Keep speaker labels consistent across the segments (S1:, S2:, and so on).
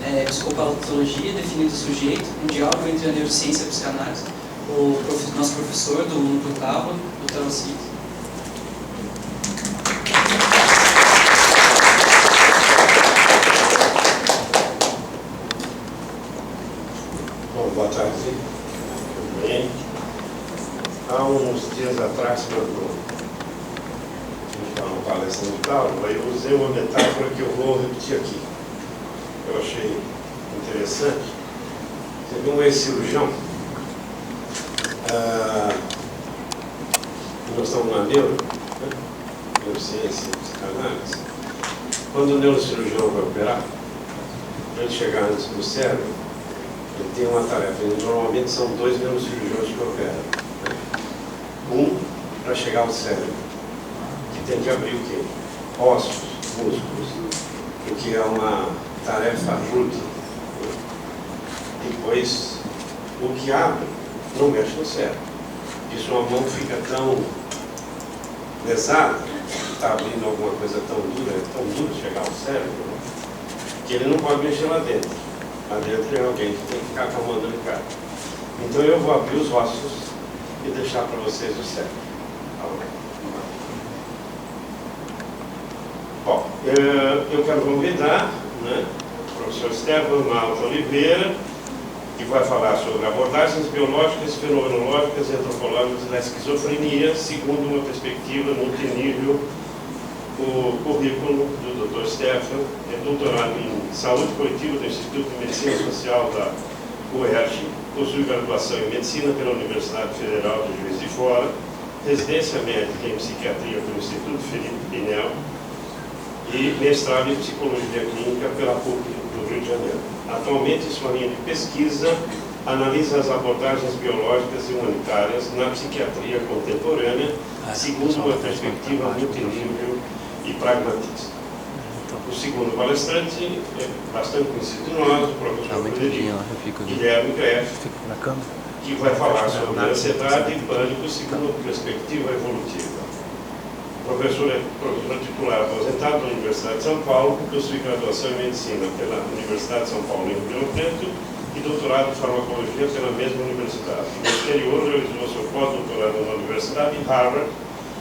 S1: Psicopatologia, definindo o sujeito, um diálogo entre a neurociência e a psicanálise, o nosso professor do Núcleo Tábua, Dr. Alcides.
S2: Bom, boa tarde. Tudo bem? Há uns dias atrás, quando uma palestra no Tábua, eu usei uma metáfora que eu vou repetir aqui. Eu achei interessante. Teve um ex-cirurgião, nós estamos na neurociência, psicanálise. Quando o neurocirurgião vai operar, para ele chegar antes do cérebro, ele tem uma tarefa. Normalmente são 2 neurocirurgiões que operam. Um para chegar ao cérebro, que tem que abrir o quê? Ossos, músculos, porque é uma tarefa rude. Depois, o que abre não mexe no cérebro. E sua mão fica tão pesada, está abrindo alguma coisa tão dura, é tão duro chegar ao cérebro, que ele não pode mexer lá dentro. Lá dentro é alguém que tem que ficar com a mão delicada. Então eu vou abrir os ossos e deixar para vocês o cérebro. Bom, eu quero convidar, o professor Estevam Malta Oliveira, que vai falar sobre abordagens biológicas, fenomenológicas e antropológicas da esquizofrenia, segundo uma perspectiva multinível. O currículo do Dr. Stefan é doutorado em Saúde Coletiva do Instituto de Medicina Social da UERJ, possui graduação em Medicina pela Universidade Federal de Juiz de Fora, residência médica em Psiquiatria pelo Instituto Felipe Pinel e mestrado em Psicologia Clínica pela PUC do Rio de Janeiro. Atualmente, sua linha de pesquisa analisa as abordagens biológicas e humanitárias na psiquiatria contemporânea, segundo uma perspectiva multinível e pragmatista. O segundo palestrante é bastante conhecido de nós, o professor Guilherme Greff, que vai falar sobre ansiedade e pânico segundo uma perspectiva evolutiva. O professor é professor titular aposentado da Universidade de São Paulo, possui graduação em Medicina pela Universidade de São Paulo em Rio Preto e doutorado em Farmacologia pela mesma universidade. No exterior, realizou seu pós-doutorado na Universidade de Harvard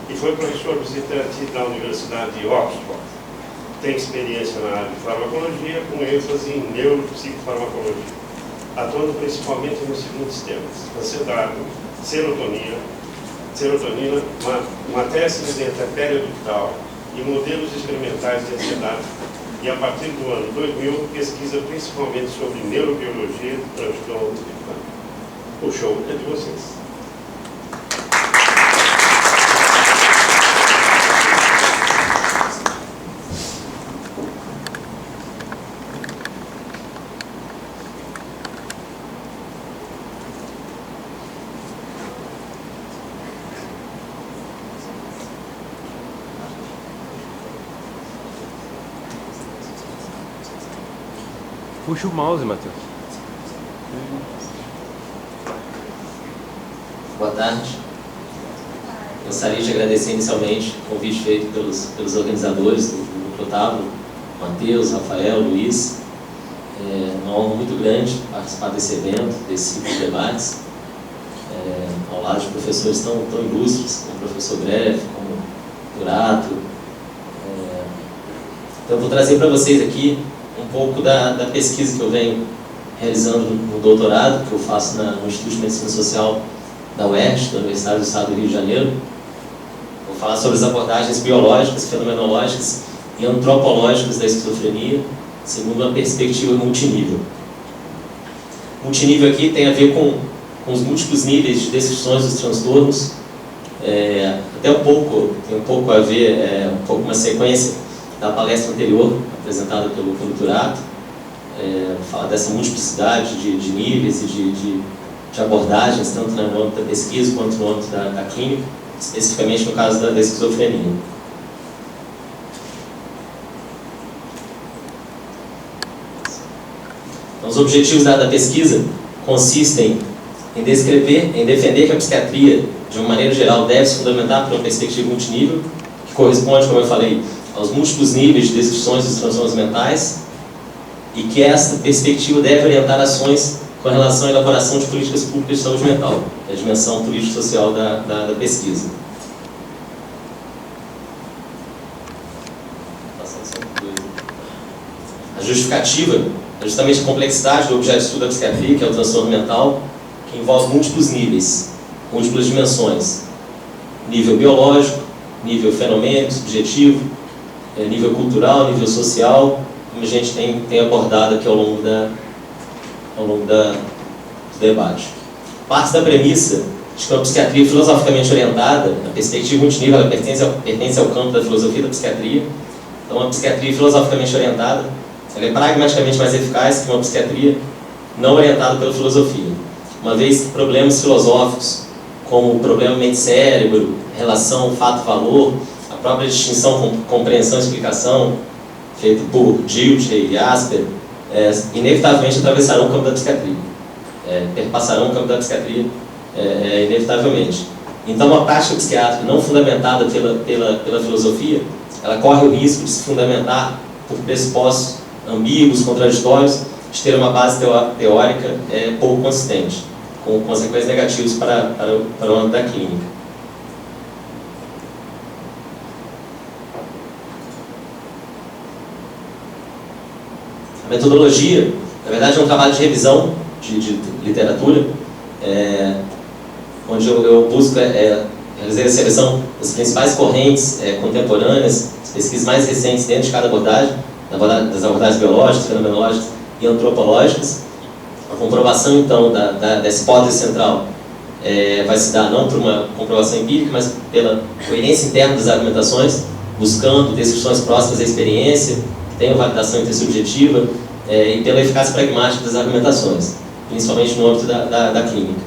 S2: e foi professor visitante da Universidade de Oxford. Tem experiência na área de farmacologia, com ênfase em neuropsicofarmacologia, atuando principalmente nos seguintes temas: ansiedade, serotonina, matérias interperiodictal e modelos experimentais de ansiedade, e a partir do ano 2000 pesquisa principalmente sobre neurobiologia do transtorno de pânico. O show é de vocês.
S3: Puxa o mouse, Matheus.
S4: Boa tarde. Gostaria de agradecer inicialmente o convite feito pelos organizadores do Núcleo Tábua, Matheus, Rafael, Luiz. É uma honra muito grande participar desse evento, desse ciclo de debates, ao lado de professores tão ilustres, como o professor Greff, como o Durato. Então eu vou trazer para vocês aqui um pouco da pesquisa que eu venho realizando no doutorado, que eu faço no Instituto de Medicina Social da UERJ, da Universidade do Estado do Rio de Janeiro. Vou falar sobre as abordagens biológicas, fenomenológicas e antropológicas da esquizofrenia, segundo uma perspectiva multinível. Multinível aqui tem a ver com os múltiplos níveis de descrições dos transtornos, tem um pouco a ver, um pouco uma sequência da palestra anterior, apresentada pelo Durato, fala dessa multiplicidade de níveis e de abordagens, tanto no âmbito da pesquisa quanto no âmbito da clínica, especificamente no caso da esquizofrenia. Então, os objetivos da pesquisa consistem em defender que a psiquiatria, de uma maneira geral, deve se fundamentar por uma perspectiva multinível, que corresponde, como eu falei, aos múltiplos níveis de descrições dos transtornos mentais, e que essa perspectiva deve orientar ações com relação à elaboração de políticas públicas de saúde mental, a dimensão político-social da pesquisa. A justificativa é justamente a complexidade do objeto de estudo da psiquiatria, que é o transtorno mental, que envolve múltiplos níveis, múltiplas dimensões. Nível biológico, nível fenomênico, subjetivo, nível cultural, nível social, como a gente tem abordado aqui ao longo do debate. Parte da premissa de que uma psiquiatria filosoficamente orientada, a perspectiva multinível, ela pertence ao campo da filosofia da psiquiatria. Então, uma psiquiatria filosoficamente orientada, ela é pragmaticamente mais eficaz que uma psiquiatria não orientada pela filosofia. Uma vez que problemas filosóficos, como o problema mente-cérebro, relação fato-valor, a própria distinção, compreensão e explicação, feito por Dilthey e Asper, inevitavelmente atravessarão o campo da psiquiatria. Perpassarão o campo da psiquiatria inevitavelmente. Então, uma prática psiquiátrica não fundamentada pela filosofia, ela corre o risco de se fundamentar por pressupostos ambíguos, contraditórios, de ter uma base teórica pouco consistente, com consequências negativas para o âmbito da clínica. A metodologia, na verdade, é um trabalho de revisão de literatura, onde eu busco realizar a seleção das principais correntes contemporâneas, as pesquisas mais recentes dentro de cada abordagem, das abordagens biológicas, fenomenológicas e antropológicas. A comprovação, então, dessa hipótese central vai se dar não por uma comprovação empírica, mas pela coerência interna das argumentações, buscando descrições próximas à experiência, que tenham validação intersubjetiva, e pela eficácia pragmática das argumentações, principalmente no âmbito da clínica.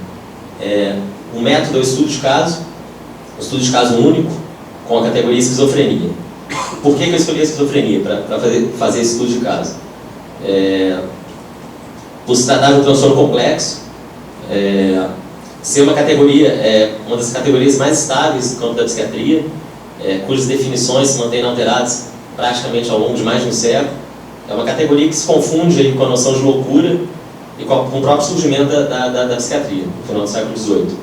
S4: O método é o estudo de caso, um estudo de caso único, com a categoria esquizofrenia. Por que eu escolhi a esquizofrenia para fazer esse estudo de caso? Por se tratar de um transtorno complexo, ser uma categoria, uma das categorias mais estáveis do campo da psiquiatria, cujas definições se mantêm inalteradas praticamente ao longo de mais de um século. É uma categoria que se confunde aí com a noção de loucura e com o próprio surgimento da psiquiatria, no final do século XVIII.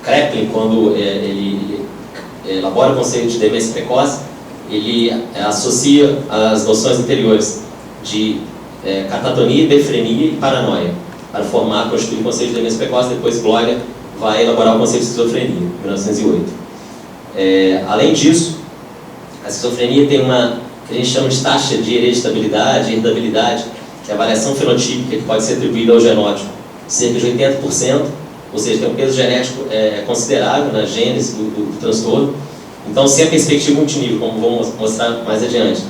S4: Kraepelin, quando ele elabora o conceito de demência precoce, ele associa as noções anteriores de catatonia, befrenia e paranoia, para constituir o conceito de demência precoce. Depois Bloyer vai elaborar o conceito de esquizofrenia, em 1908. Além disso, a esquizofrenia tem uma que a gente chama de taxa de hereditabilidade e herdabilidade, que é a variação fenotípica que pode ser atribuída ao genótipo, cerca de 80%, ou seja, tem um peso genético considerável na gênese do transtorno. Então, se a perspectiva multinível, como vamos mostrar mais adiante,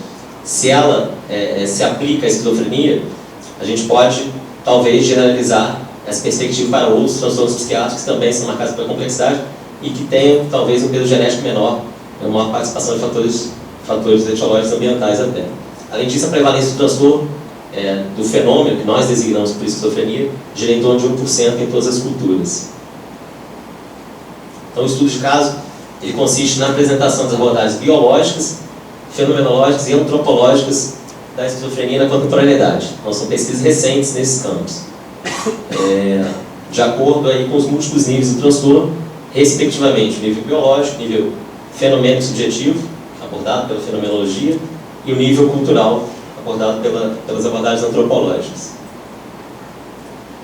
S4: se ela se aplica à esquizofrenia, a gente pode, talvez, generalizar essa perspectiva para outros transtornos psiquiátricos que também são marcados pela complexidade e que tenham, talvez, um peso genético menor, uma maior participação de fatores etiológicos ambientais até. Além disso, a prevalência do transtorno, do fenômeno que nós designamos por esquizofrenia, gira em torno de 1% em todas as culturas. Então, o estudo de caso ele consiste na apresentação das abordagens biológicas, fenomenológicas e antropológicas da esquizofrenia na contemporaneidade. Então, são pesquisas recentes nesses campos. De acordo aí com os múltiplos níveis do transtorno, respectivamente, o nível biológico, nível fenomênico subjetivo, abordado pela fenomenologia, e o nível cultural, abordado pelas abordagens antropológicas.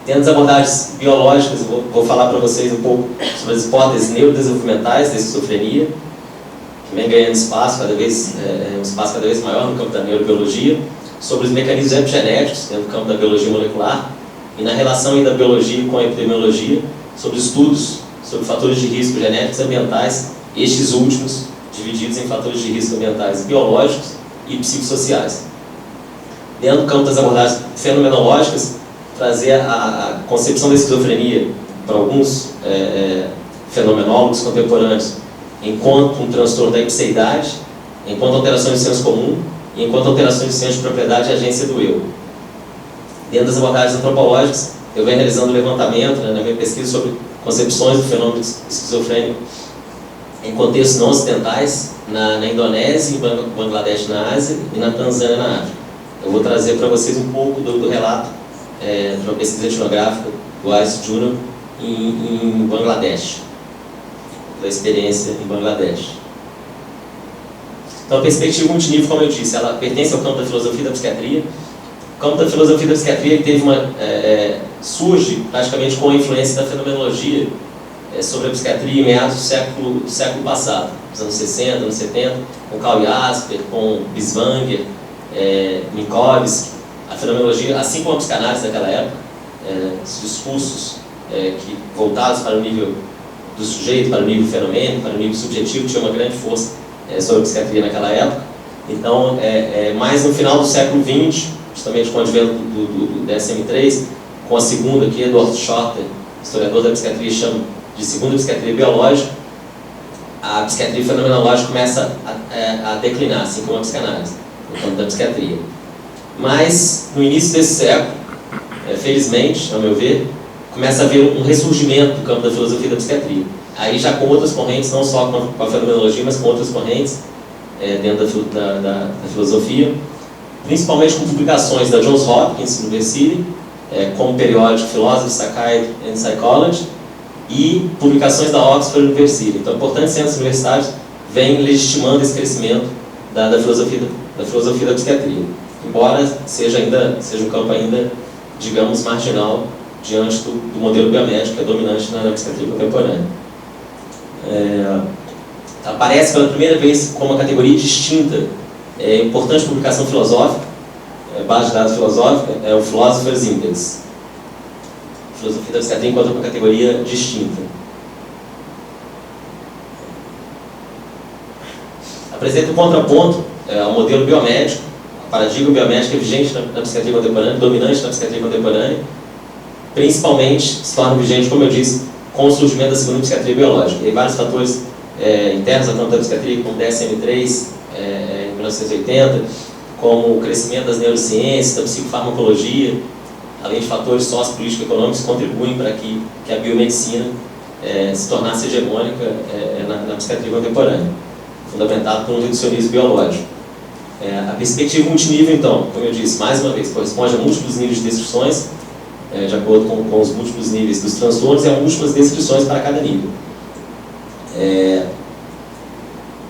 S4: Dentro das abordagens biológicas, eu vou falar para vocês um pouco sobre as hipóteses neurodesenvolvimentais da esquizofrenia, que vem ganhando espaço um espaço cada vez maior no campo da neurobiologia, sobre os mecanismos epigenéticos dentro do campo da biologia molecular, e na relação da biologia com a epidemiologia, sobre estudos sobre fatores de risco genéticos e ambientais, estes últimos divididos em fatores de risco ambientais biológicos e psicossociais. Dentro do campo das abordagens fenomenológicas, trazer a concepção da esquizofrenia para alguns fenomenólogos contemporâneos enquanto um transtorno da ipseidade, enquanto alterações do senso comum e enquanto alterações do senso de propriedade e agência do eu. Dentro das abordagens antropológicas, eu venho realizando levantamento na minha pesquisa sobre concepções do fenômeno esquizofrênico em contextos não ocidentais, na Indonésia, em Bangladesh na Ásia e na Tanzânia na África. Eu vou trazer para vocês um pouco do relato de uma pesquisa etnográfica do Ice Junior em Bangladesh, da experiência em Bangladesh. Então, a perspectiva multinível, como eu disse, ela pertence ao campo da filosofia da psiquiatria. O campo da filosofia da psiquiatria teve surge praticamente com a influência da fenomenologia sobre a psiquiatria em meados do século passado, nos anos 60, anos 70, com Karl Jasper, com Binswanger, Minkowski. A fenomenologia, assim como a psicanálise daquela época, os discursos que voltados para o nível do sujeito, para o nível fenomênico, para o nível subjetivo, tinha uma grande força sobre a psiquiatria naquela época. Então, mais no final do século XX, justamente com o advento do DSM-3, com a segunda, que Edward Shorter, historiador da psiquiatria, chama de segunda psiquiatria biológica, a psiquiatria fenomenológica começa a declinar, assim como a psicanálise, no campo da psiquiatria. Mas, no início desse século, felizmente, ao meu ver, começa a haver um ressurgimento do campo da filosofia da psiquiatria. Aí já com outras correntes, não só com a fenomenologia, mas com outras correntes dentro da filosofia, principalmente com publicações da Johns Hopkins University, como periódico Philosophy, Psychiatry and Psychology, e publicações da Oxford University. Então, importantes centros universitários vêm legitimando esse crescimento da filosofia da psiquiatria, embora seja um campo ainda, digamos, marginal diante do modelo biomédico que é dominante na psiquiatria contemporânea. Aparece pela primeira vez como uma categoria distinta, importante publicação filosófica, base de dados filosófica, é o Philosopher's Index. A filosofia da psiquiatria encontra uma categoria distinta. Apresenta um contraponto ao modelo biomédico, a paradigma biomédico é vigente na psiquiatria contemporânea, dominante na psiquiatria contemporânea, principalmente se torna vigente, como eu disse, com o surgimento da segunda psiquiatria biológica. E vários fatores internos ao campo da psiquiatria, como o DSM-3 em 1980, como o crescimento das neurociências, da psicofarmacologia, além de fatores sociopolítico-econômicos, contribuem para que a biomedicina se tornasse hegemônica na psiquiatria contemporânea, fundamentada por um reducionismo biológico. A perspectiva multinível, então, como eu disse, mais uma vez, corresponde a múltiplos níveis de descrições, de acordo com os múltiplos níveis dos transtornos, e a múltiplas descrições para cada nível.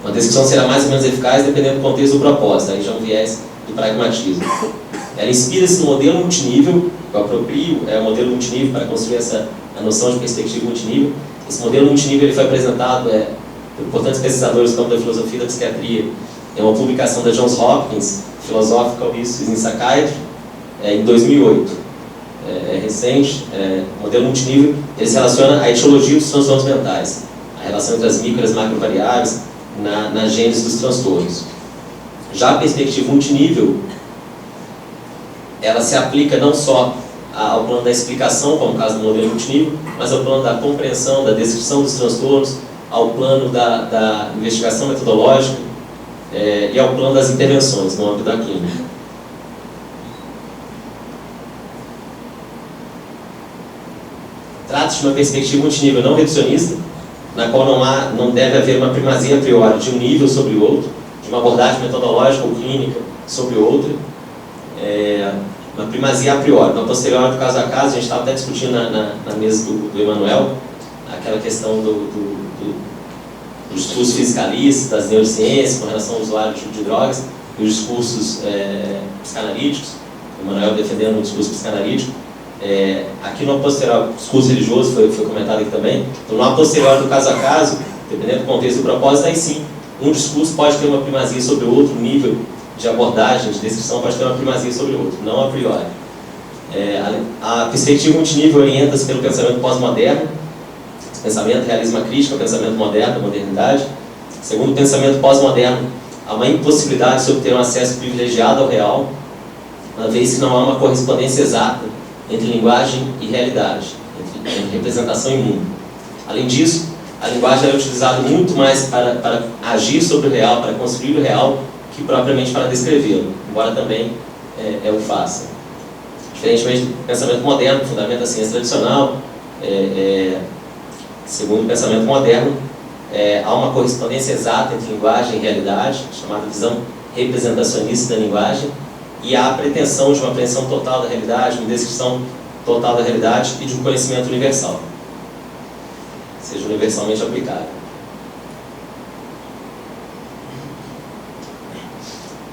S4: Uma descrição será mais ou menos eficaz dependendo do contexto do propósito, aí já é um viés do pragmatismo. Ela inspira-se no modelo multinível, eu aproprio o modelo multinível para construir a noção de perspectiva multinível. Esse modelo multinível ele foi apresentado por importantes pesquisadores do campo da filosofia da psiquiatria. É uma publicação da Johns Hopkins, Philosophical Histories in Psychiatry, em 2008. Recente. O modelo multinível ele se relaciona à etiologia dos transtornos mentais, a relação entre as micro e as macrovariáveis na gênese dos transtornos. Já a perspectiva multinível, ela se aplica não só ao plano da explicação, como no caso do modelo multinível, mas ao plano da compreensão, da descrição dos transtornos, ao plano da investigação metodológica e ao plano das intervenções no âmbito da clínica. Trata-se de uma perspectiva multinível não reducionista, na qual não deve haver uma primazia a priori de um nível sobre o outro, de uma abordagem metodológica ou clínica sobre outra, uma primazia a priori. No posterior do caso a caso, a gente estava até discutindo na mesa do Emanuel, aquela questão do discurso fiscalista, das neurociências com relação ao usuário de drogas, e os discursos psicanalíticos, o Emanuel defendendo um discurso psicanalítico. Aqui no posterior, discurso religioso foi comentado aqui também. Então, no posterior do caso a caso, dependendo do contexto do propósito, aí sim, um discurso pode ter uma primazia sobre o outro, um nível de abordagem, de descrição pode ter uma primazia sobre o outro, não a priori. A perspectiva multinível orienta-se pelo pensamento pós-moderno, pensamento realismo crítico, pensamento moderno, modernidade. Segundo o pensamento pós-moderno, há uma impossibilidade de obter um acesso privilegiado ao real, uma vez que não há uma correspondência exata entre linguagem e realidade, entre representação e mundo. Além disso, a linguagem é utilizada muito mais para agir sobre o real, para construir o real, que propriamente para descrevê-lo, embora também o faça. Diferentemente do pensamento moderno, que fundamenta a ciência tradicional, segundo o pensamento moderno, há uma correspondência exata entre linguagem e realidade, chamada visão representacionista da linguagem, e há a pretensão de uma apreensão total da realidade, uma descrição total da realidade e de um conhecimento universal, seja universalmente aplicável.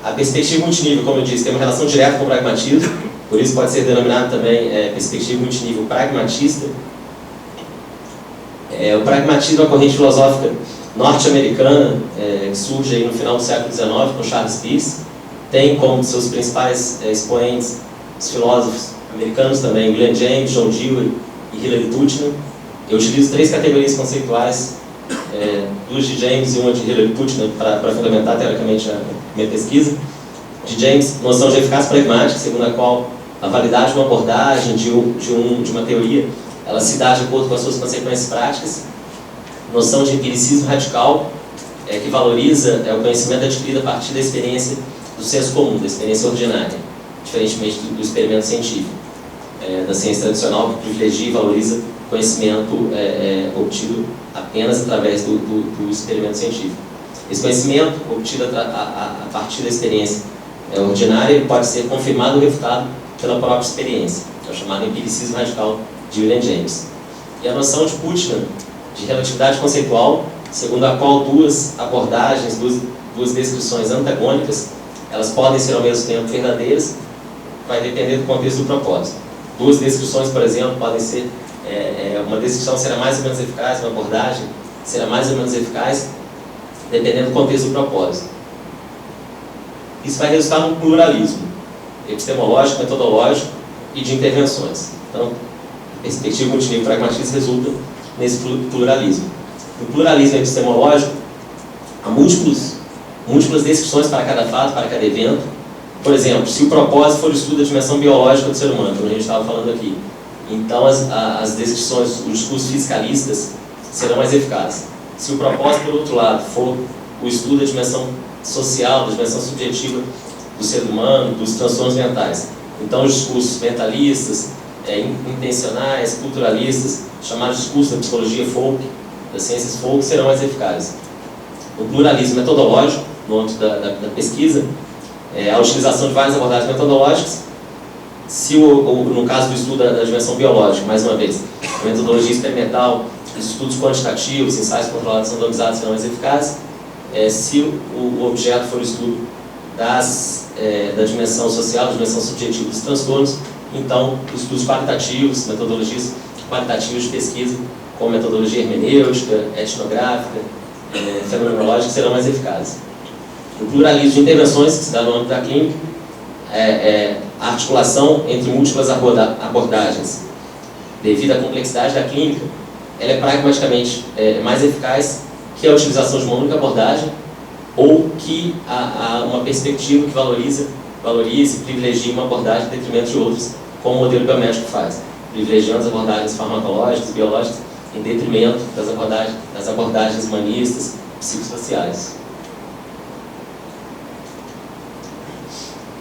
S4: A perspectiva multinível, como eu disse, tem uma relação direta com o pragmatismo, por isso pode ser denominado também perspectiva multinível pragmatista. O pragmatismo é uma corrente filosófica norte-americana, que surge aí no final do século XIX com Charles Peirce. Tem como seus principais expoentes os filósofos americanos também, William James, John Dewey e Hilary Putnam. Eu utilizo 3 categorias conceituais, 2 de James e uma de Hilary Putnam, para fundamentar teoricamente a minha pesquisa. De James, noção de eficácia pragmática, segundo a qual a validade de uma abordagem, de uma teoria, ela se dá de acordo com as suas consequências práticas. Noção de empiricismo radical, que valoriza o conhecimento adquirido a partir da experiência do senso comum, da experiência ordinária, diferentemente do experimento científico, da ciência tradicional, que privilegia e valoriza conhecimento obtido apenas através do experimento científico. Esse conhecimento obtido a partir da experiência ordinária ele pode ser confirmado ou refutado pela própria experiência, que é o chamado empiricismo radical de William James. E a noção de Putnam, de relatividade conceitual, segundo a qual 2 abordagens, duas descrições antagônicas, elas podem ser ao mesmo tempo verdadeiras, vai depender do contexto do propósito. 2 descrições, por exemplo, podem ser, uma descrição será mais ou menos eficaz, uma abordagem será mais ou menos eficaz, dependendo do contexto do propósito. Isso vai resultar num pluralismo epistemológico, metodológico e de intervenções. Então, a perspectiva multinível pragmatista resulta nesse pluralismo. No pluralismo epistemológico, há múltiplas descrições para cada fato, para cada evento. Por exemplo, se o propósito for o estudo da dimensão biológica do ser humano, como a gente estava falando aqui, então as descrições, os discursos fiscalistas serão mais eficazes. Se o propósito, por outro lado, for o estudo da dimensão social, da dimensão subjetiva do ser humano, dos transtornos mentais, então os discursos mentalistas, intencionais, culturalistas, chamados discursos da psicologia folk, das ciências folk, serão mais eficazes. O pluralismo metodológico, no âmbito da pesquisa, a utilização de várias abordagens metodológicas. Se no caso do estudo da dimensão biológica, mais uma vez, a metodologia experimental, os estudos quantitativos, ensaios controlados randomizados serão mais eficazes. Se o objeto for o estudo da dimensão social, da dimensão subjetiva dos transtornos, então os estudos qualitativos, metodologias qualitativas de pesquisa, como metodologia hermenêutica, etnográfica, fenomenológica, serão mais eficazes. O pluralismo de intervenções, que se dá no âmbito da clínica, a articulação entre múltiplas abordagens, devido à complexidade da clínica, ela é pragmaticamente mais eficaz que a utilização de uma única abordagem ou que uma perspectiva que valorize e privilegie uma abordagem em detrimento de outras, como o modelo biomédico faz, privilegiando as abordagens farmacológicas, biológicas, em detrimento das abordagens humanistas, psicossociais.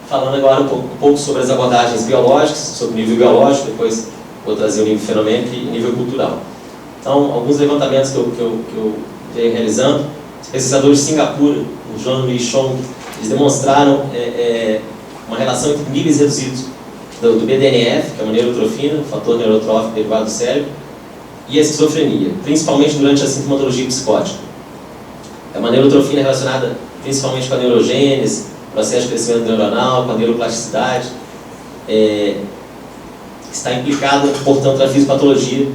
S4: Falando agora um pouco sobre as abordagens biológicas, sobre o nível biológico, depois vou trazer o nível fenomênico e nível cultural. Então, alguns levantamentos que eu venho realizando, os pesquisadores de Singapura, o John Lee Chong, eles demonstraram uma relação entre níveis reduzidos do BDNF, que é uma neurotrofina, fator neurotrófico derivado do cérebro, e a esquizofrenia, principalmente durante a sintomatologia psicótica. É uma neurotrofina relacionada principalmente com a neurogênese, processo de crescimento neuronal, com a neuroplasticidade, está implicado, portanto, na fisiopatologia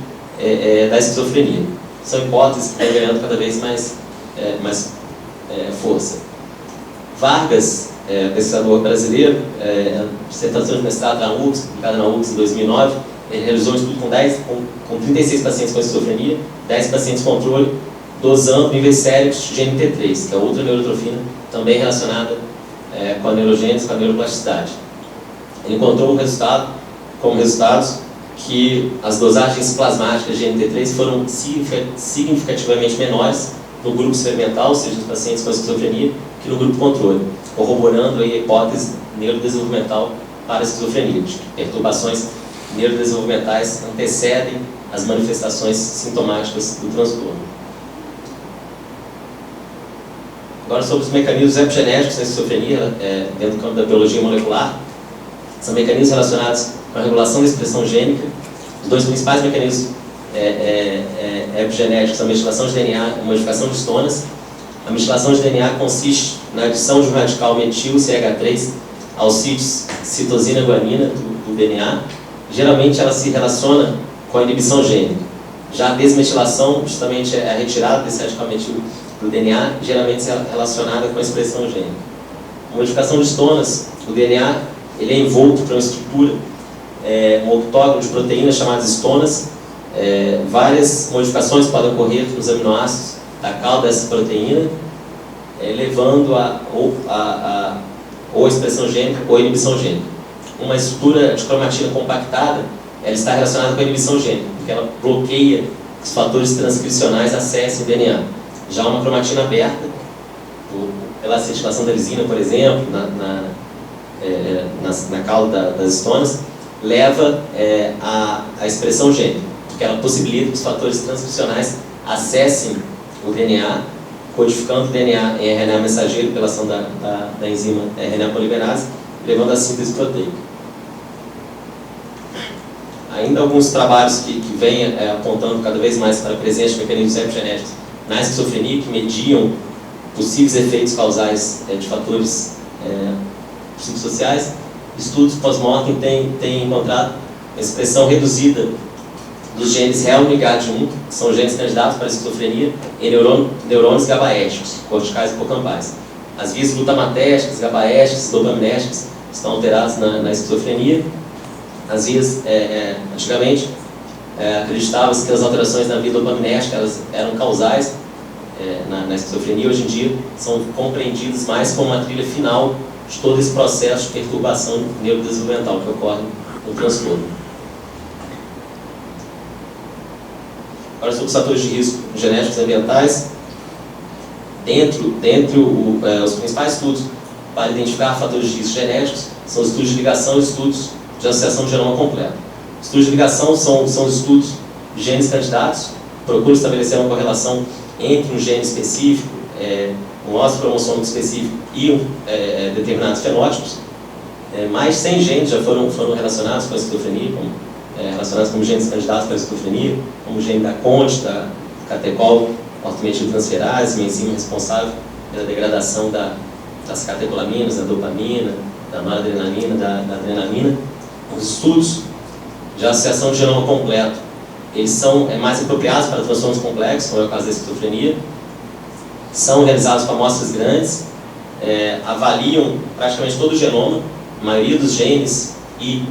S4: da esquizofrenia. São hipóteses que estão ganhando cada vez mais força. Vargas, pesquisador brasileiro, dissertação de mestrado da UFRGS, publicada na UFRGS em 2009, ele realizou um estudo com 36 pacientes com esquizofrenia, 10 pacientes controle, dosando níveis séricos de GNT3, que é outra neurotrofina também relacionada com a neurogênese, com a neuroplasticidade. Ele encontrou como resultados que as dosagens plasmáticas de GNT3 foram significativamente menores no grupo experimental, ou seja, nos pacientes com esquizofrenia, que no grupo controle, corroborando aí a hipótese neurodesenvolvimental para a esquizofrenia, de que perturbações neurodesenvolvimentais antecedem as manifestações sintomáticas do transtorno. Agora, sobre os mecanismos epigenéticos da esquizofrenia, dentro do campo da biologia molecular, São mecanismos relacionados com a regulação da expressão gênica. Os dois principais mecanismos epigenéticos são a metilação de DNA e a modificação de histonas. A metilação de DNA consiste na adição de um radical metil CH3 aos sítios citosina e guanina do DNA. Geralmente ela se relaciona com a inibição gênica. Já a desmetilação justamente é a retirada desse radical metil do DNA, geralmente é relacionada com a expressão gênica. A modificação de histonas, o DNA ele é envolto por uma estrutura, um octógono de proteínas chamadas histonas. Várias modificações podem ocorrer nos aminoácidos da cauda dessa proteína, levando ou a expressão gênica ou a inibição gênica. Uma estrutura de cromatina compactada, ela está relacionada com a inibição gênica, porque ela bloqueia os fatores transcricionais acessem o DNA. Já uma cromatina aberta, pela acetilação da lisina, por exemplo, na cauda das histonas, leva à expressão gênica, porque ela possibilita que os fatores transcricionais acessem o DNA, codificando o DNA em RNA mensageiro pela ação da enzima RNA polimerase, levando à síntese proteica. Ainda alguns trabalhos que vêm apontando cada vez mais para a presença de mecanismos epigenéticos na esquizofrenia, que mediam possíveis efeitos causais de fatores psicossociais. Estudos pós-mortem têm encontrado a expressão reduzida dos genes HELM e GAD1, que são genes candidatos para a esquizofrenia, em neurônios gabaérgicos, corticais e hipocampais. As vias glutamatérgicas, gabaérgicas e dopaminérgicas estão alteradas na esquizofrenia. As vias, antigamente, acreditava-se que as alterações na via dopaminérgica eram causais na esquizofrenia. Hoje em dia, são compreendidas mais como uma trilha final de todo esse processo de perturbação neurodesenvolvimental que ocorre no transtorno. Agora, sobre os fatores de risco genéticos e ambientais, os principais estudos para identificar fatores de risco genéticos são os estudos de ligação e estudos de associação de genoma completo. Estudos de ligação são os estudos de genes candidatos, procuram estabelecer uma correlação entre um gene específico, um ósseo cromossômico específico e determinados fenótipos. Mais de 100 genes já foram relacionados com a esquizofrenia, relacionados como genes candidatos para a esquizofrenia, como o gene da CONT, da catecol ortometiltransferase, uma enzima responsável pela degradação das catecolaminas, da dopamina, da noradrenalina, da adrenalina. Os estudos de associação de genoma completo, eles são mais apropriados para transtornos complexos, como é o caso da esquizofrenia, são realizados com amostras grandes, avaliam praticamente todo o genoma, a maioria dos genes e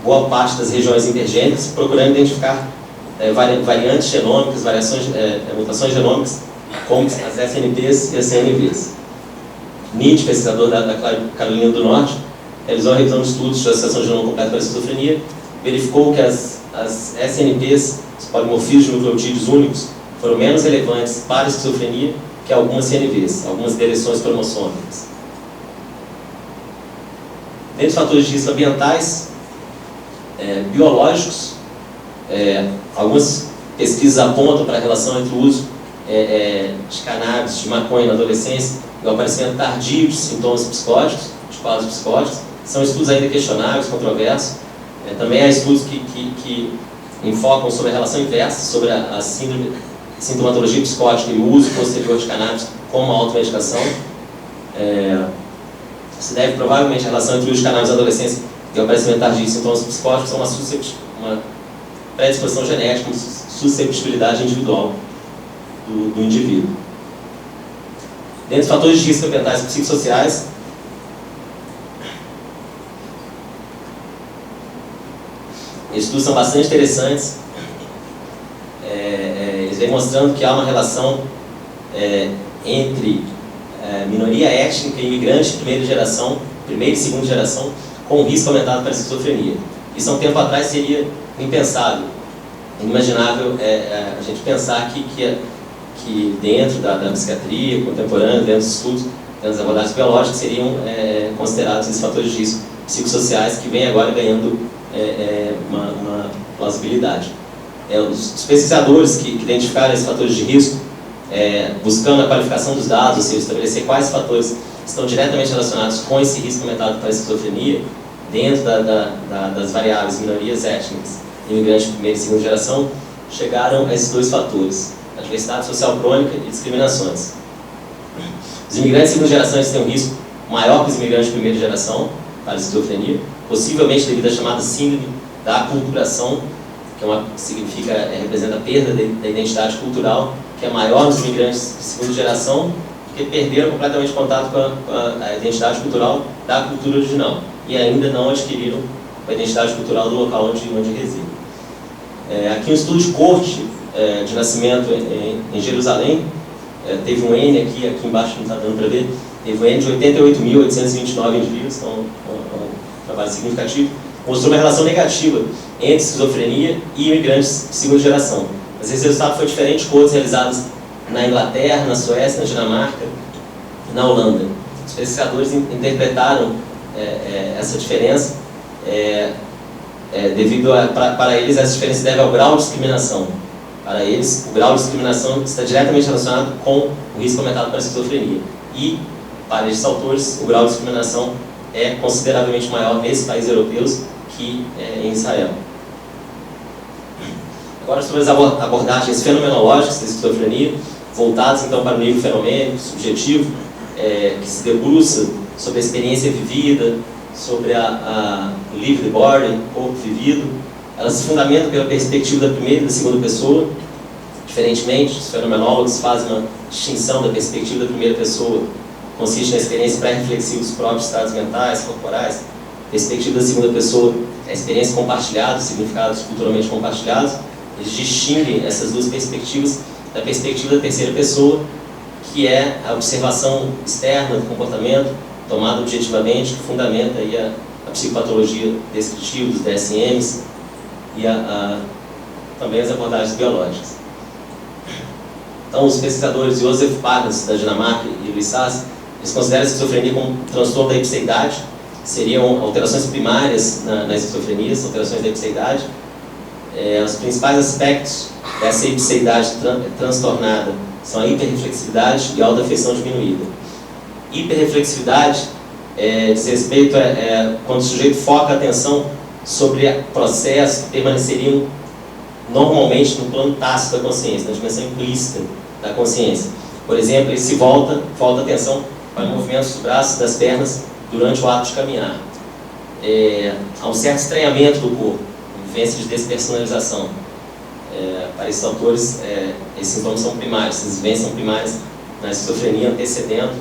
S4: boa parte das regiões intergênicas, procurando identificar variantes genômicas, mutações genômicas, como as SNPs e as CNVs. Nietzsche, pesquisador da Carolina do Norte, realizou uma revisão de estudos de associação de genoma completo para a esquizofrenia, verificou que as SNPs, os polimorfismos de nucleotídeos únicos, foram menos relevantes para a esquizofrenia que algumas CNVs, algumas deleções cromossômicas. Dentre os fatores de risco ambientais, biológicos, algumas pesquisas apontam para a relação entre o uso de cannabis, de maconha na adolescência e o aparecimento tardio de sintomas psicóticos, de quadros psicóticos. São estudos ainda questionáveis, controversos. Também há estudos que enfocam sobre a relação inversa, sobre a sintomatologia psicótica e o uso posterior de cannabis como automedicação. Se deve provavelmente a relação entre o uso de cannabis na adolescência e o aparecimento tardio de sintomas psicóticos são uma predisposição genética, uma susceptibilidade individual do indivíduo. Dentre os fatores de risco ambientais e psicossociais, estudos são bastante interessantes, eles vêm mostrando que há uma relação entre minoria étnica e imigrante de primeira e segunda geração, com risco aumentado para a esquizofrenia. Isso há um tempo atrás seria impensável, inimaginável a gente pensar que dentro da psiquiatria contemporânea, dentro dos estudos, dentro das abordagens biológicas, seriam considerados esses fatores de risco psicossociais que vêm agora ganhando uma plausibilidade. Os pesquisadores que identificaram esses fatores de risco, buscando a qualificação dos dados, ou seja, estabelecer quais fatores estão diretamente relacionados com esse risco aumentado para a esquizofrenia, dentro das variáveis minorias étnicas, imigrantes de primeira e segunda geração, chegaram a esses dois fatores: a diversidade social crônica e discriminações. Os imigrantes de segunda geração têm um risco maior que os imigrantes de primeira geração para a esquizofrenia, possivelmente devido à chamada síndrome da aculturação, que representa a perda da identidade cultural, que é maior nos imigrantes de segunda geração, porque perderam completamente contato com a identidade cultural da cultura original e ainda não adquiriram a identidade cultural do local onde residem. Aqui um estudo de corte de nascimento em Jerusalém, teve um N aqui embaixo, não está dando para ver, teve um N de 88.829 indivíduos, então um trabalho significativo, mostrou uma relação negativa entre esquizofrenia e imigrantes de segunda geração. Mas esse resultado foi diferente de coisas realizadas na Inglaterra, na Suécia, na Dinamarca e na Holanda. Os pesquisadores interpretaram essa diferença devido para eles essa diferença deve ao grau de discriminação. Para eles, o grau de discriminação está diretamente relacionado com o risco aumentado para a esquizofrenia. E, para esses autores, o grau de discriminação é consideravelmente maior nesses países europeus que em Israel. Agora, sobre as abordagens fenomenológicas da esquizofrenia, voltadas então para o nível fenomênico, subjetivo, que se debruça sobre a experiência vivida, sobre o livre boarding, corpo vivido. Elas se fundamentam pela perspectiva da primeira e da segunda pessoa. Diferentemente, os fenomenólogos fazem uma distinção da perspectiva da primeira pessoa, que consiste na experiência pré-reflexiva dos próprios estados mentais, corporais. A perspectiva da segunda pessoa é a experiência compartilhada, significados culturalmente compartilhados. Eles distinguem essas duas perspectivas da perspectiva da terceira pessoa, que é a observação externa do comportamento, tomada objetivamente, que fundamenta aí a psicopatologia descritiva dos DSMs e também as abordagens biológicas. Então, os pesquisadores Josef Parnas, da Dinamarca, e Luis Sassi, eles consideram a esquizofrenia como transtorno da ipseidade. Seriam alterações primárias nas esquizofrenias, alterações da ipseidade. Os principais aspectos dessa ipseidade transtornada são a hiperreflexividade e a autoafeição diminuída. Hiperreflexividade diz respeito quando o sujeito foca a atenção sobre processos que permaneceriam normalmente no plano tácito da consciência, na dimensão implícita da consciência. Por exemplo, ele volta a atenção para movimentos dos braços e das pernas durante o ato de caminhar. Há um certo estranhamento do corpo, vivência de despersonalização. Para esses autores, esses sintomas são primários, essas vivências são primárias na esquizofrenia, antecedendo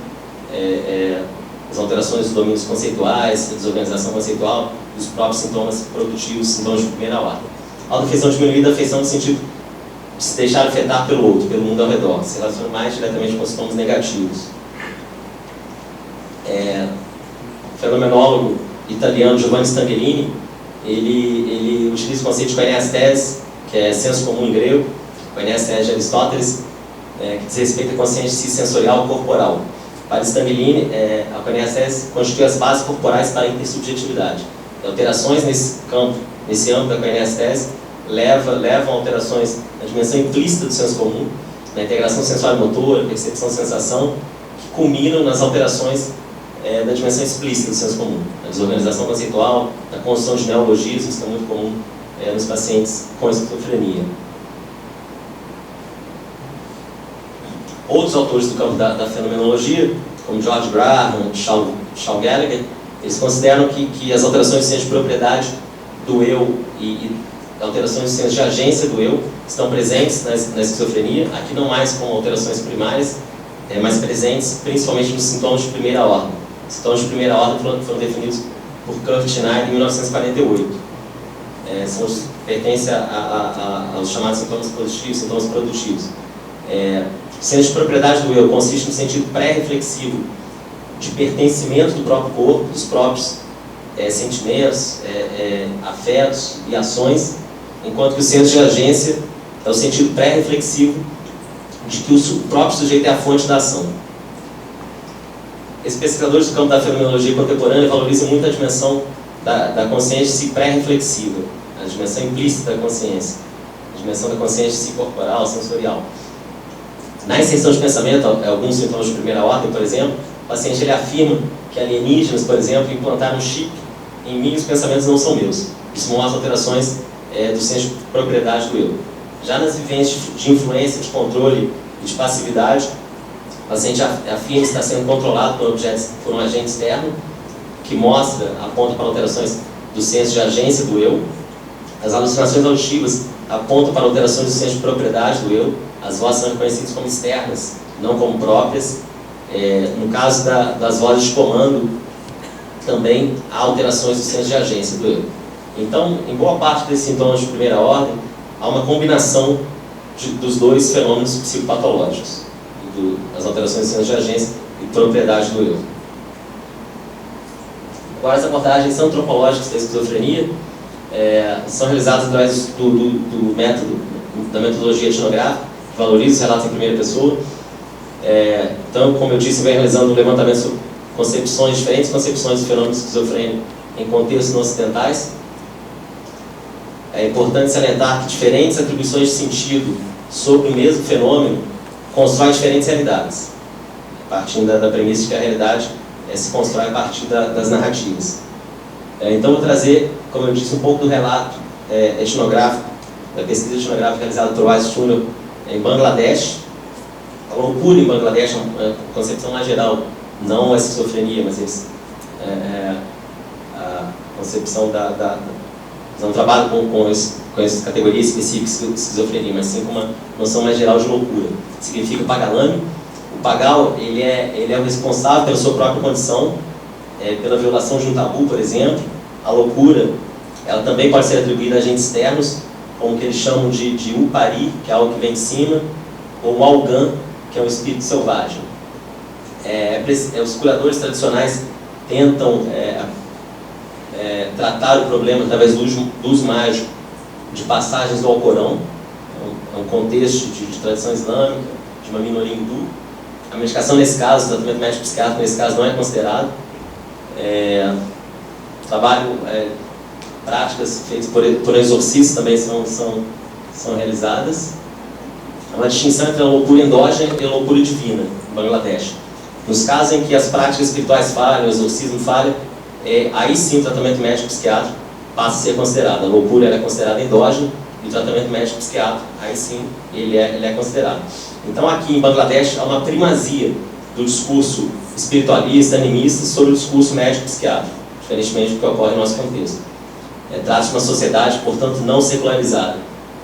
S4: as alterações dos domínios conceituais, a desorganização conceitual, os próprios sintomas produtivos, sintomas de primeira ordem. A autoafeição diminuída, a afeição no sentido de se deixar afetar pelo outro, pelo mundo ao redor, se relaciona mais diretamente com os sintomas negativos. O fenomenólogo italiano Giovanni Stangelini, ele utiliza o conceito de koinestese, que é senso comum em grego, koinestese de Aristóteles, que diz respeito à consciência sensorial corporal. Para Stangelini, a koinestese constitui as bases corporais para a intersubjetividade. E alterações nesse âmbito da koinestese levam a alterações na dimensão implícita do senso comum, na integração sensório-motora, percepção, sensação, que culminam nas alterações da dimensão explícita do senso comum, na desorganização conceitual, na construção de neologismos, que é muito comum nos pacientes com esquizofrenia. Outros autores do campo da fenomenologia, como George Graham, Charles Gallagher, eles consideram que as alterações do senso de propriedade do eu e alterações do senso de agência do eu estão presentes na esquizofrenia, aqui não mais como alterações primárias, mas presentes principalmente nos sintomas de primeira ordem. Os sintomas de primeira ordem foram definidos por Kurt Schneider em 1948. Pertencem aos chamados sintomas positivos, sintomas produtivos. O senso de propriedade do eu consiste no sentido pré-reflexivo de pertencimento do próprio corpo, dos próprios sentimentos, afetos e ações, enquanto que o senso de agência é o sentido pré-reflexivo de que o próprio sujeito é a fonte da ação. Esses pesquisadores do campo da fenomenologia contemporânea valorizam muito a dimensão da consciência pré-reflexiva, a dimensão implícita da consciência, a dimensão da consciência corporal, sensorial. Na extensão de pensamento, alguns sintomas de primeira ordem, por exemplo, O paciente ele afirma que alienígenas, por exemplo, implantaram um chip em mim e os pensamentos não são meus. Isso mostra alterações do senso de propriedade do eu. Já nas vivências de influência, de controle e de passividade, o paciente afirma que está sendo controlado por um agente externo, que aponta para alterações do senso de agência do eu. As alucinações auditivas apontam para alterações do senso de propriedade do eu. As vozes são reconhecidas como externas, não como próprias. No caso das vozes de comando, também há alterações do senso de agência do eu. Então, em boa parte desses sintomas de primeira ordem, há uma combinação dos dois fenômenos psicopatológicos, as alterações do senso de agência e propriedade do eu. Agora, as abordagens antropológicas da esquizofrenia são realizadas através da metodologia etnográfica, que valoriza os relatos em primeira pessoa. Então, como eu disse, vem realizando um levantamento sobre diferentes concepções do fenômeno esquizofrênico em contextos não ocidentais. É importante salientar que diferentes atribuições de sentido sobre o mesmo fenômeno constroem diferentes realidades, partindo da premissa de que a realidade se constrói a partir das narrativas. Então, vou trazer, como eu disse, um pouco do relato etnográfico, da pesquisa etnográfica realizada por Wise Tunnel em Bangladesh. A loucura em Bangladesh é uma concepção mais geral, não a esquizofrenia, mas a concepção não trabalho com essa categoria específica de esquizofrenia, mas sim com uma noção mais geral de loucura. Significa pagalame. O pagal ele é o responsável pela sua própria condição, pela violação de um tabu, por exemplo. A loucura ela também pode ser atribuída a agentes externos, como o que eles chamam de upari, que é algo que vem de cima, ou malgan, que é um espírito selvagem. Os curadores tradicionais tentam tratar o problema através do uso mágico de passagens do Alcorão. É um contexto de tradição islâmica, de uma minoria hindu. A medicação nesse caso, o tratamento médico psiquiátrico nesse caso não é considerado. Práticas feitas por exorcistas também são realizadas. Há uma distinção entre a loucura endógena e a loucura divina, em Bangladesh. Nos casos em que as práticas espirituais falham, o exorcismo falha, aí sim o tratamento médico psiquiátrico passa a ser considerado. A loucura é considerada endógena e o tratamento médico psiquiátrico, aí sim, ele é considerado. Então aqui em Bangladesh há uma primazia do discurso espiritualista, animista, sobre o discurso médico psiquiátrico, diferentemente do que ocorre no nosso contexto. Trata-se de uma sociedade, portanto, não secularizada,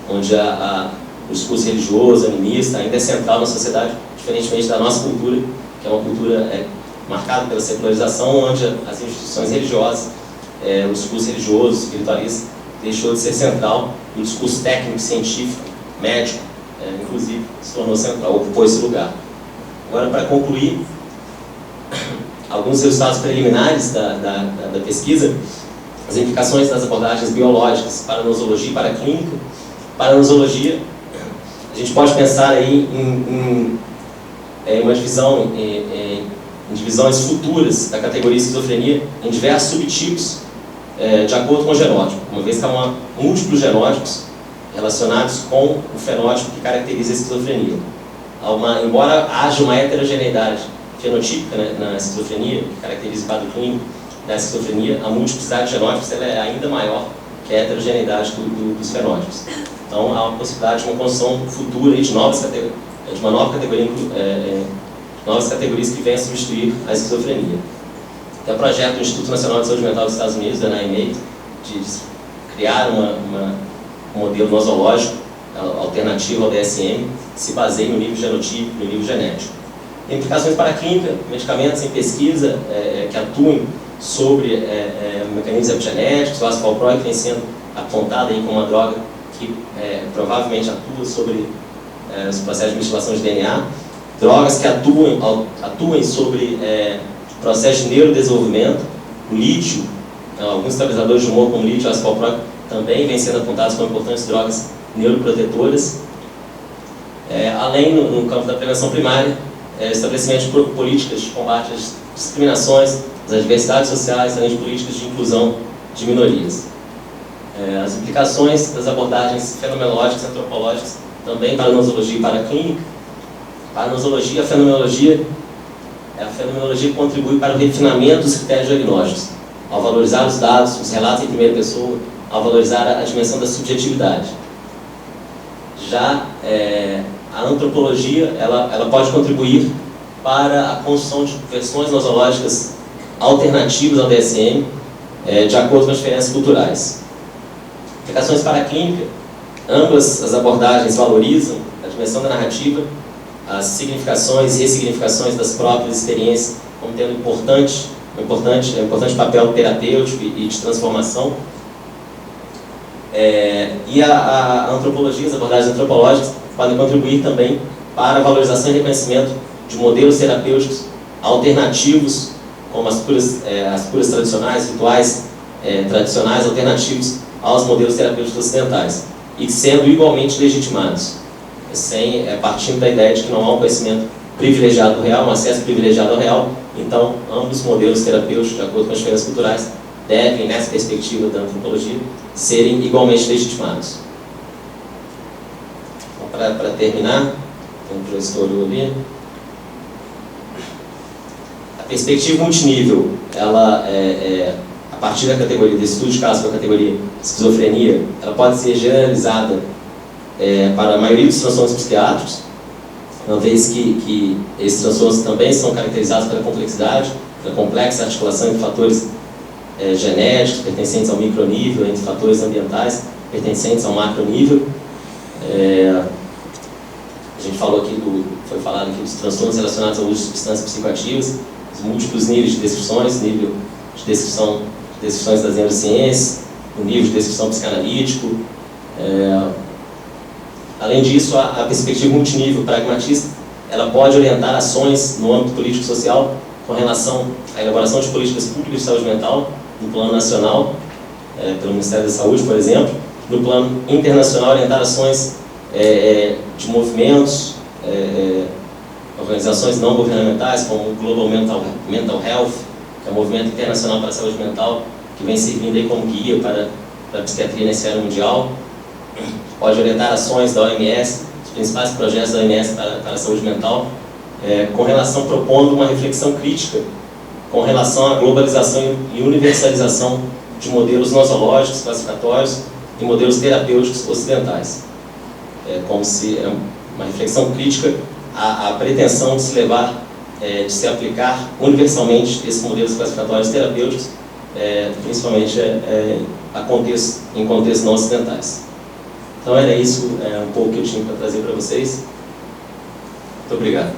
S4: onde o discurso religioso, animista, ainda é central na sociedade, diferentemente da nossa cultura, que é uma cultura marcada pela secularização, onde as instituições religiosas, o discurso religioso, espiritualista, deixou de ser central, e o discurso técnico, científico, médico, inclusive, se tornou central, ocupou esse lugar. Agora, para concluir, alguns resultados preliminares da pesquisa, as implicações das abordagens biológicas para a nosologia e para a clínica. Para a nosologia, a gente pode pensar aí em uma divisão, em divisões futuras da categoria esquizofrenia em diversos subtipos de acordo com o genótipo, uma vez que há múltiplos genótipos relacionados com o fenótipo que caracteriza a esquizofrenia. Embora haja uma heterogeneidade fenotípica na esquizofrenia, que caracteriza o quadro clínico da esquizofrenia, a multiplicidade de genótipos ela é ainda maior que a heterogeneidade dos fenótipos. Então há uma possibilidade de uma construção futura de uma nova categoria, novas categorias que venham a substituir a esquizofrenia. Tem o projeto do Instituto Nacional de Saúde Mental dos Estados Unidos, da NIMH, de criar um modelo nosológico alternativo ao DSM, que se baseia no nível genotípico, no nível genético. Tem implicações para a clínica, medicamentos em pesquisa que atuem sobre mecanismos epigenéticos. O ácido valproico vem sendo apontado aí como uma droga que provavelmente atua sobre os processos de metilação de DNA. Drogas que atuem sobre processos de neurodesenvolvimento. O lítio, alguns estabilizadores de humor como lítio e ácido valproico também vêm sendo apontados como importantes drogas neuroprotetoras. Além, no campo da prevenção primária, estabelecimento de políticas de combate às discriminações, às adversidades sociais, além de políticas de inclusão de minorias. As implicações das abordagens fenomenológicas e antropológicas também para a nosologia e para a clínica. Para a nosologia, a fenomenologia é a fenomenologia que contribui para o refinamento dos critérios diagnósticos, ao valorizar os dados, os relatos em primeira pessoa, ao valorizar a dimensão da subjetividade. Já a antropologia, ela pode contribuir para a construção de versões nosológicas alternativas ao DSM, de acordo com as diferenças culturais. Aplicações para a clínica, ambas as abordagens valorizam a dimensão da narrativa, as significações e ressignificações das próprias experiências como tendo um importante papel terapêutico e de transformação. E a antropologia, as abordagens antropológicas, podem contribuir também para a valorização e reconhecimento de modelos terapêuticos alternativos, como as curas tradicionais, rituais tradicionais alternativos aos modelos terapêuticos ocidentais, e sendo igualmente legitimados, partindo da ideia de que não há um conhecimento privilegiado do real, um acesso privilegiado ao real. Então, ambos os modelos terapêuticos, de acordo com as diferenças culturais, devem, nessa perspectiva da antropologia, serem igualmente legitimados. Então, para terminar, tem um projetor ali. A perspectiva multinível, ela a partir da categoria de estudo de caso para a categoria esquizofrenia, ela pode ser generalizada para a maioria dos transtornos psiquiátricos, uma vez que esses transtornos também são caracterizados pela complexidade, pela complexa articulação entre fatores genéticos pertencentes ao micronível, entre fatores ambientais pertencentes ao macronível. A gente foi falado aqui dos transtornos relacionados ao uso de substâncias psicoativas, os múltiplos níveis de descrições, nível de descrições das neurociências, o nível de descrição psicanalítico. Além disso, a perspectiva multinível pragmatista, ela pode orientar ações no âmbito político-social com relação à elaboração de políticas públicas de saúde mental no plano nacional, pelo Ministério da Saúde, por exemplo, no plano internacional, orientar ações de movimentos, organizações não governamentais, como o Global Mental Health, que é o Movimento Internacional para a Saúde Mental, que vem servindo aí como guia para a psiquiatria nesse ano mundial. Pode orientar ações da OMS, os principais projetos da OMS para a saúde mental, propondo uma reflexão crítica com relação à globalização e universalização de modelos nosológicos, classificatórios e modelos terapêuticos ocidentais. Como se uma reflexão crítica à pretensão de se aplicar universalmente esses modelos classificatórios terapêuticos, principalmente em contextos não ocidentais. Então era isso, um pouco que eu tinha para trazer para vocês. Muito obrigado.